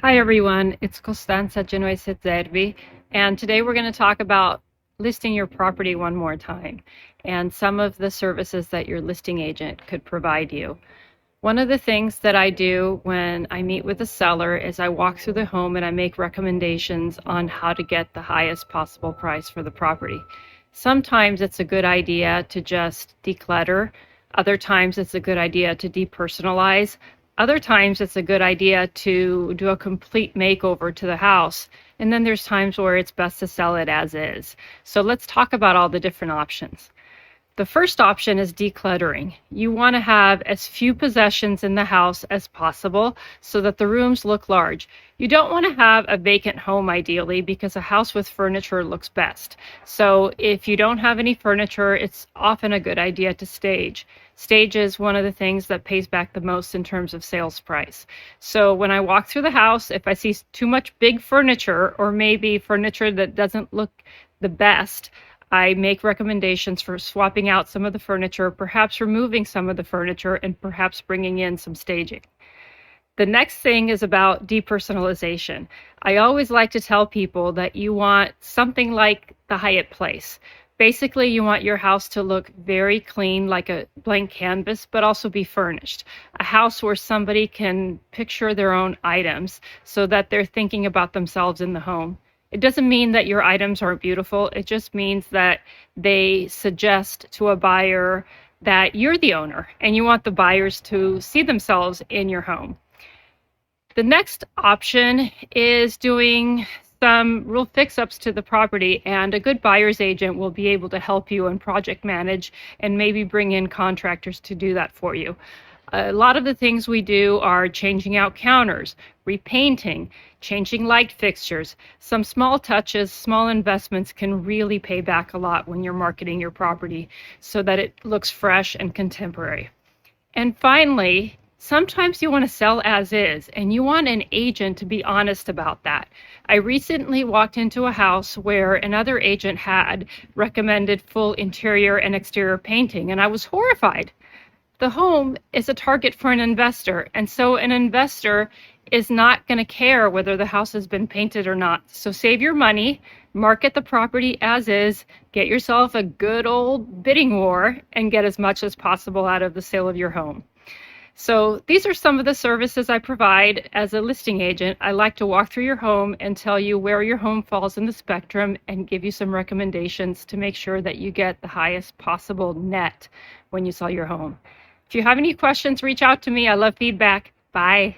Hi everyone, it's Costanza Genoese Zerbi, and today we're going to talk about listing your property one more time and some of the services that your listing agent could provide you. One of the things that I do when I meet with a seller is I walk through the home and I make recommendations on how to get the highest possible price for the property. Sometimes it's a good idea to just declutter. Other times it's a good idea to depersonalize. Other times it's a good idea to do a complete makeover to the house. And then there's times where it's best to sell it as is. So let's talk about all the different options. The first option is decluttering. You want to have as few possessions in the house as possible so that the rooms look large. You don't want to have a vacant home ideally because a house with furniture looks best. So if you don't have any furniture, it's often a good idea to stage. Stage is one of the things that pays back the most in terms of sales price. So when I walk through the house, if I see too much big furniture or maybe furniture that doesn't look the best, I make recommendations for swapping out some of the furniture, perhaps removing some of the furniture, and perhaps bringing in some staging. The next thing is about depersonalization. I always like to tell people that you want something like the Hyatt Place. Basically, you want your house to look very clean, like a blank canvas, but also be furnished. A house where somebody can picture their own items so that they're thinking about themselves in the home. It doesn't mean that your items aren't beautiful. It just means that they suggest to a buyer that you're the owner and you want the buyers to see themselves in your home. The next option is doing some real fix-ups to the property, and a good buyer's agent will be able to help you and project manage and maybe bring in contractors to do that for you. A lot of the things we do are changing out counters, repainting, changing light fixtures. Some small touches, small investments can really pay back a lot when you're marketing your property so that it looks fresh and contemporary. And finally, sometimes you want to sell as is, and you want an agent to be honest about that. I recently walked into a house where another agent had recommended full interior and exterior painting, and I was horrified. The home is a target for an investor, and so an investor is not going to care whether the house has been painted or not. So save your money, market the property as is, get yourself a good old bidding war, and get as much as possible out of the sale of your home. So these are some of the services I provide as a listing agent. I like to walk through your home and tell you where your home falls in the spectrum and give you some recommendations to make sure that you get the highest possible net when you sell your home. If you have any questions, reach out to me. I love feedback. Bye.